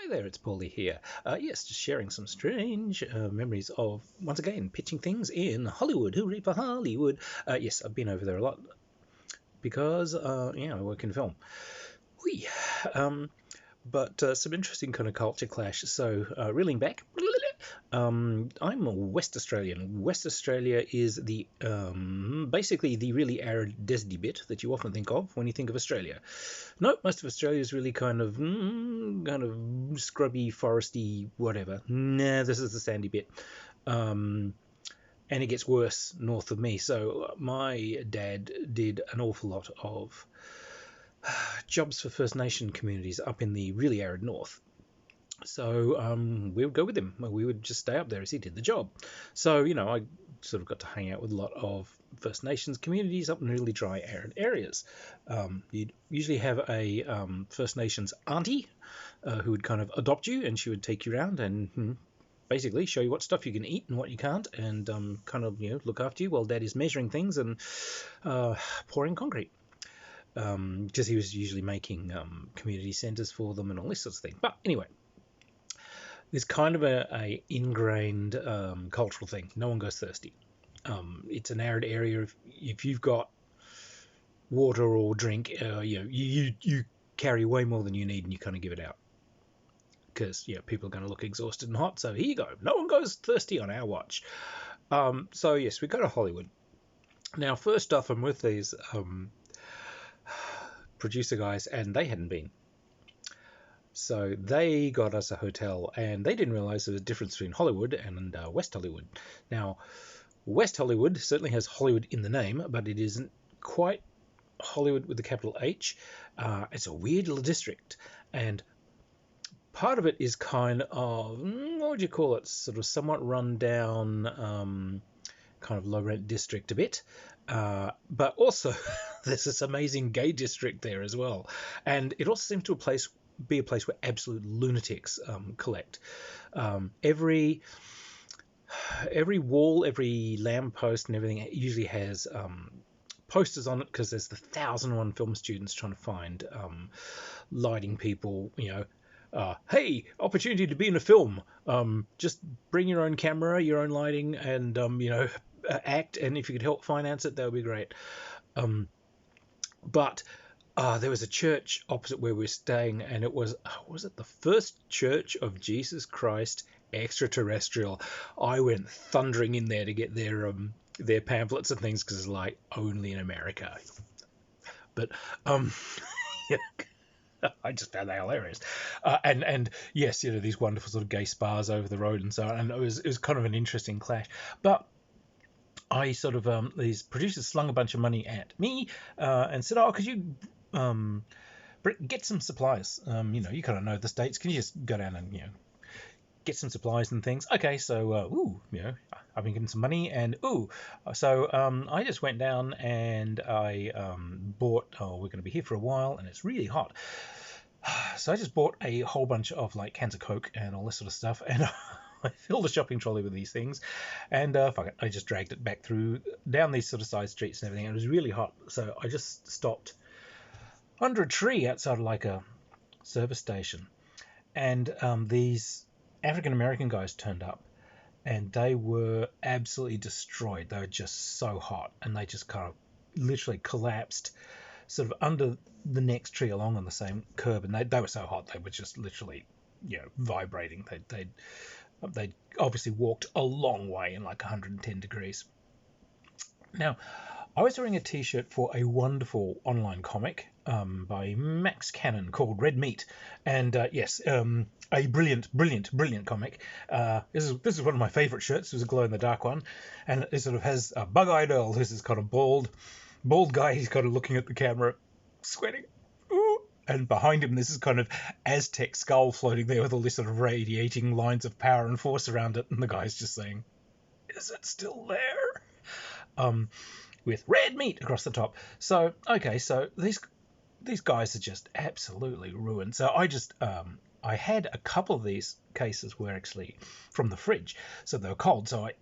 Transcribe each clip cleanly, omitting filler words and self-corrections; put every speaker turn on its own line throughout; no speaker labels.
Hi there, it's Paulie here. Yes, just sharing some strange memories of, once again, pitching things in Hollywood. Hooray for Hollywood. Yes, I've been over there a lot because, I work in film. Whee. But some interesting kind of culture clash. So, reeling back, I'm a West Australian. West Australia is the basically the really arid, deserty bit that you often think of when you think of Australia. No, most of Australia is really kind of scrubby, foresty, whatever. Nah, this is the sandy bit. And it gets worse north of me. So my dad did an awful lot of jobs for First Nation communities up in the really arid north. So we would go with him. We would just stay up there as he did the job. So, I sort of got to hang out with a lot of First Nations communities up in really dry, arid areas. You'd usually have a First Nations auntie who would kind of adopt you, and she would take you around and basically show you what stuff you can eat and what you can't, and kind of look after you while Dad is measuring things and pouring concrete. Because he was usually making community centres for them and all this sort of thing. But anyway, there's kind of a ingrained cultural thing. No one goes thirsty. It's an arid area. If you've got water or drink, you carry way more than you need, and you kind of give it out because people are going to look exhausted and hot. So here you go. No one goes thirsty on our watch. So yes, we go to Hollywood. Now, first off, I'm with these producer guys, and they hadn't been. So they got us a hotel, and they didn't realize there was a difference between Hollywood and West Hollywood. Now, West Hollywood certainly has Hollywood in the name, but it isn't quite Hollywood with the capital H. It's a weird little district, and part of it is kind of, what would you call it, sort of somewhat run down, kind of low rent district a bit. But also there's this amazing gay district there as well. And it also seems to be a place where absolute lunatics collect. Every wall, every lamppost and everything usually has posters on it, because there's the 1,001 film students trying to find lighting people, hey, opportunity to be in a film. Just bring your own camera, your own lighting, and act, and if you could help finance it, that would be great. But there was a church opposite where we were staying, and it was it the First Church of Jesus Christ Extraterrestrial. I went thundering in there to get their pamphlets and things, because it's like, only in America. But yeah, I just found that hilarious. And yes, these wonderful sort of gay spas over the road and so on, and it was kind of an interesting clash. But I sort of these producers slung a bunch of money at me and said, "Oh, could you get some supplies? You kind of know the States. Can you just go down and get some supplies and things?" Okay, so I've been given some money, and so I just went down and I bought. Oh, we're going to be here for a while, and it's really hot. So I just bought a whole bunch of like cans of Coke and all this sort of stuff, and I filled a shopping trolley with these things, and fuck it, I just dragged it back down these sort of side streets and everything. And it was really hot, so I just stopped under a tree outside of like a service station, and these African American guys turned up, and they were absolutely destroyed. They were just so hot, and they just kind of literally collapsed sort of under the next tree along on the same curb, and they were so hot they were just literally vibrating. They obviously walked a long way in like 110 degrees. Now, I was wearing a t-shirt for a wonderful online comic by Max Cannon called Red Meat, and yes, a brilliant comic. This is one of my favourite shirts. It was a glow-in-the-dark one, and it sort of has a Bug-Eyed Earl, who's this kind of bald guy. He's kind of looking at the camera, sweating. Ooh. And behind him, this is kind of Aztec skull floating there with all these sort of radiating lines of power and force around it, and the guy's just saying, "Is it still there?" With red meat across the top. So okay, so these guys are just absolutely ruined. So I had a couple of these cases were actually from the fridge, so they were cold. So I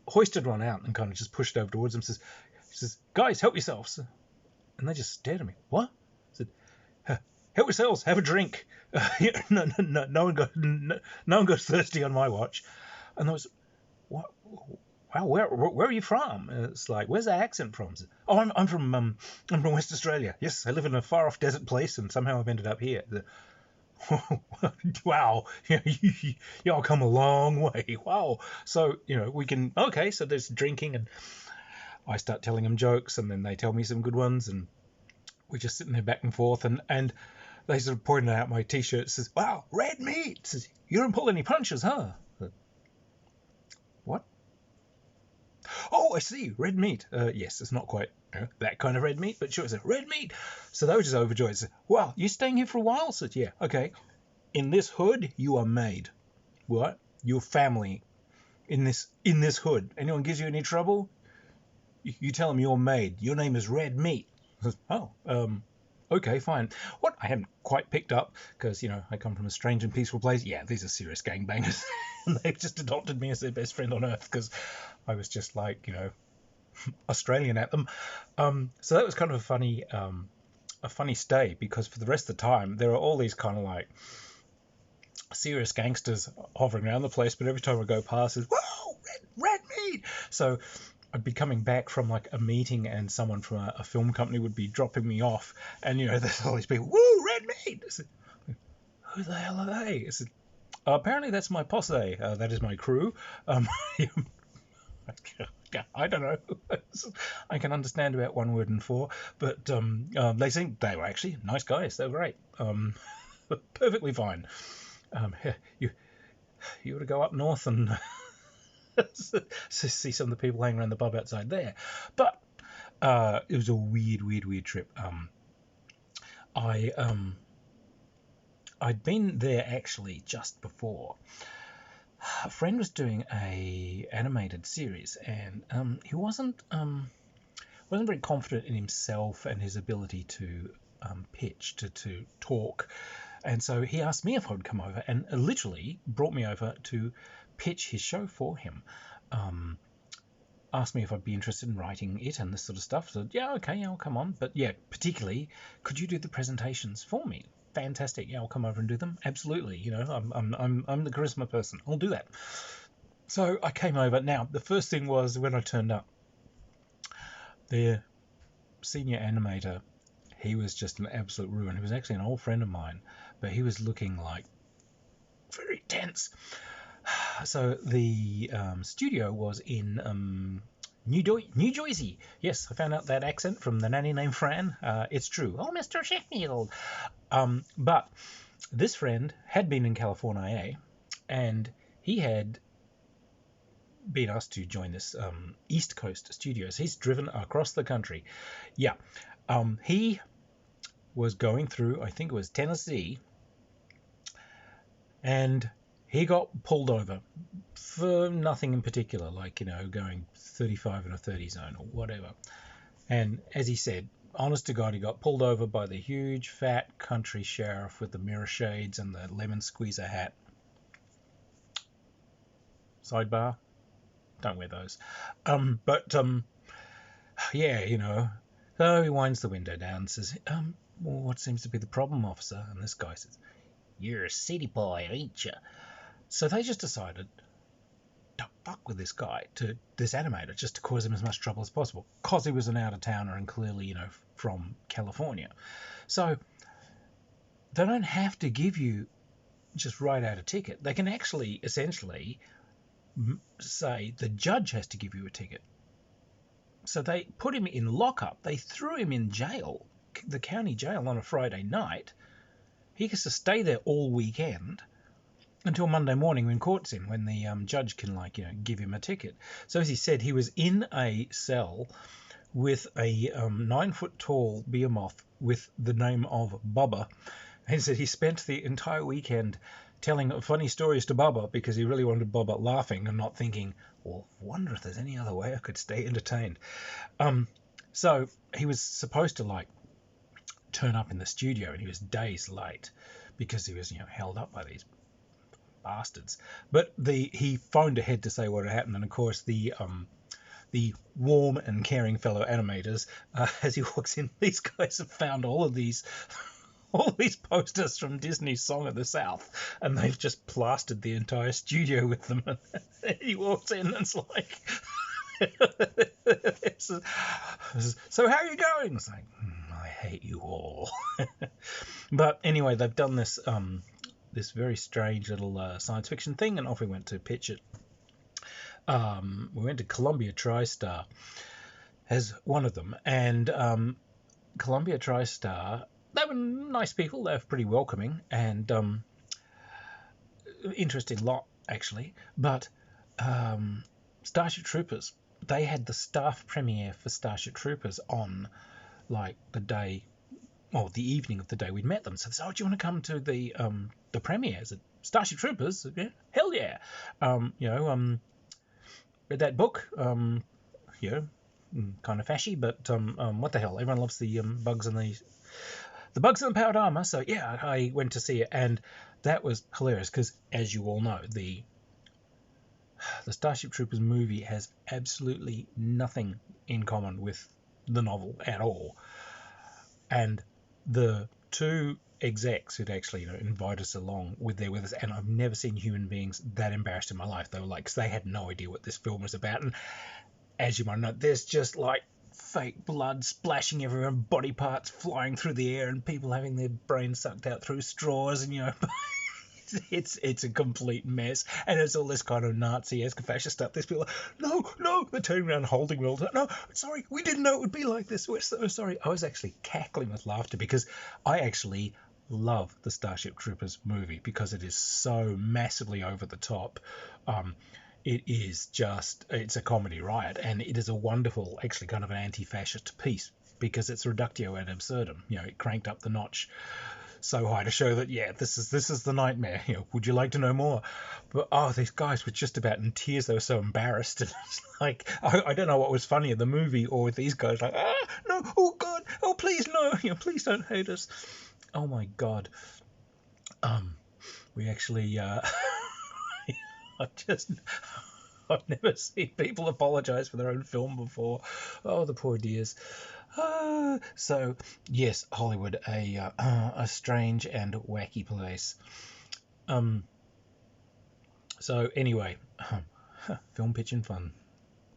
hoisted one out and kind of just pushed it over towards them. Says, "Guys, help yourselves!" And they just stared at me. What? I said, help yourselves, have a drink. No one goes thirsty on my watch. And I was, what? Wow, where are you from? And it's like, where's that accent from? Oh, I'm from West Australia. Yes, I live in a far off desert place, and somehow I've ended up here. Wow, y'all come a long way. Wow. So we can. Okay, so there's drinking, and I start telling them jokes, and then they tell me some good ones, and we're just sitting there back and forth, and they sort of pointed out my T-shirt. Says, "Wow, red meat." Says, "You don't pull any punches, huh?" What? Oh, I see, red meat. Yes, it's not quite that kind of red meat, but sure, it's a red meat. So they were just overjoyed. Said, "Wow, you staying here for a while?" I said, "Yeah, okay. In this hood, you are made. What? Your family in this hood. Anyone gives you any trouble, you tell them you're made. Your name is Red Meat." I said, "Oh, okay, fine." What I hadn't quite picked up, because I come from a strange and peaceful place. Yeah, these are serious gangbangers, and they've just adopted me as their best friend on earth because I was just like Australian at them. So that was kind of a funny stay, because for the rest of the time there are all these kind of like serious gangsters hovering around the place, but every time I go past, it's, "Whoa, red meat!" So I'd be coming back from like a meeting, and someone from a film company would be dropping me off, and there's all these people, "Woo, red meat!" I said, "Who the hell are they?" I said, "Apparently that's my posse. That is my crew." I don't know. I can understand about 1 word and 4, but they were actually nice guys. They were great. Perfectly fine. You ought to go up north and see some of the people hanging around the pub outside there. But it was a weird trip. I'd been there actually just before. A friend was doing a animated series, and he wasn't very confident in himself and his ability to pitch, to talk. And so he asked me if I would come over, and literally brought me over to pitch his show for him. Asked me if I'd be interested in writing it and this sort of stuff. So yeah, okay, I'll come on. But yeah, particularly, could you do the presentations for me? Fantastic. Yeah, I'll come over and do them. Absolutely. I'm the charisma person. I'll do that. So I came over. Now, the first thing was when I turned up, their senior animator, he was just an absolute ruin. He was actually an old friend of mine, but he was looking like very tense. So the studio was in New Jersey. Yes, I found out that accent from the nanny named Fran. It's true. Oh, Mr. Sheffield. But this friend had been in California, and he had been asked to join this East Coast studios. He's driven across the country. Yeah. He was going through, I think it was Tennessee, and he got pulled over for nothing in particular, like, going 35 in a 30 zone or whatever. And as he said, honest to God, he got pulled over by the huge, fat country sheriff with the mirror shades and the lemon squeezer hat. Sidebar, don't wear those. Yeah, so he winds the window down and says, well, what seems to be the problem, officer? And this guy says, "You're a city boy, ain't you?" So they just decided to fuck with this guy, this animator, just to cause him as much trouble as possible, because he was an out-of-towner and clearly, from California. So they don't have to give you just write out a ticket. They can actually essentially say the judge has to give you a ticket. So they put him in lockup. They threw him in jail, the county jail, on a Friday night. He gets to stay there all weekend until Monday morning when court's in, when the judge can, give him a ticket. So as he said, he was in a cell with a 9-foot-tall behemoth with the name of Bubba. And he said he spent the entire weekend telling funny stories to Bubba because he really wanted Bubba laughing and not thinking, well, I wonder if there's any other way I could stay entertained. So he was supposed to, turn up in the studio, and he was days late because he was, held up by these bastards. But he phoned ahead to say what had happened, and of course the warm and caring fellow animators, as he walks in, these guys have found all of these all these posters from Disney's Song of the South, and they've just plastered the entire studio with them. And he walks in and it's like, so how are you going? It's like, I hate you all. But anyway, they've done this this very strange little science fiction thing, and off we went to pitch it. We went to Columbia TriStar as one of them, and Columbia TriStar, they were nice people. They were pretty welcoming and interesting lot, actually. But Starship Troopers, they had the staff premiere for Starship Troopers on like the day, or the evening of the day we'd met them. So they said, "Oh, do you want to come to the premiere?" I said, "Starship Troopers? Yeah, hell yeah!" Read that book. Kind of fashy, but what the hell? Everyone loves the bugs and the bugs and the powered armor. So yeah, I went to see it, and that was hilarious because, as you all know, the Starship Troopers movie has absolutely nothing in common with the novel at all. And the two execs who'd actually invite us along with us, and I've never seen human beings that embarrassed in my life. They were like, because they had no idea what this film was about, and as you might know, there's just like fake blood splashing everywhere, and body parts flying through the air, and people having their brains sucked out through straws, and it's a complete mess, and it's all this kind of Nazi-esque fascist stuff. There's people like, no, they're turning around holding me all the time. No, sorry, we didn't know it would be like this. We're so sorry. I was actually cackling with laughter because I actually love the Starship Troopers movie because it is so massively over the top. It is just, it's a comedy riot, and it is a wonderful, actually kind of an anti-fascist piece because it's reductio ad absurdum. It cranked up the notch so high to show that, yeah, this is the nightmare. Would you like to know more? But these guys were just about in tears. They were so embarrassed. And it's like, I don't know what was funnier, the movie or with these guys like, no, oh God, oh please no, please don't hate us. Oh my God. We actually I've never seen people apologize for their own film before. Oh, the poor dears. So yes, Hollywood, a strange and wacky place. So anyway, film pitching fun.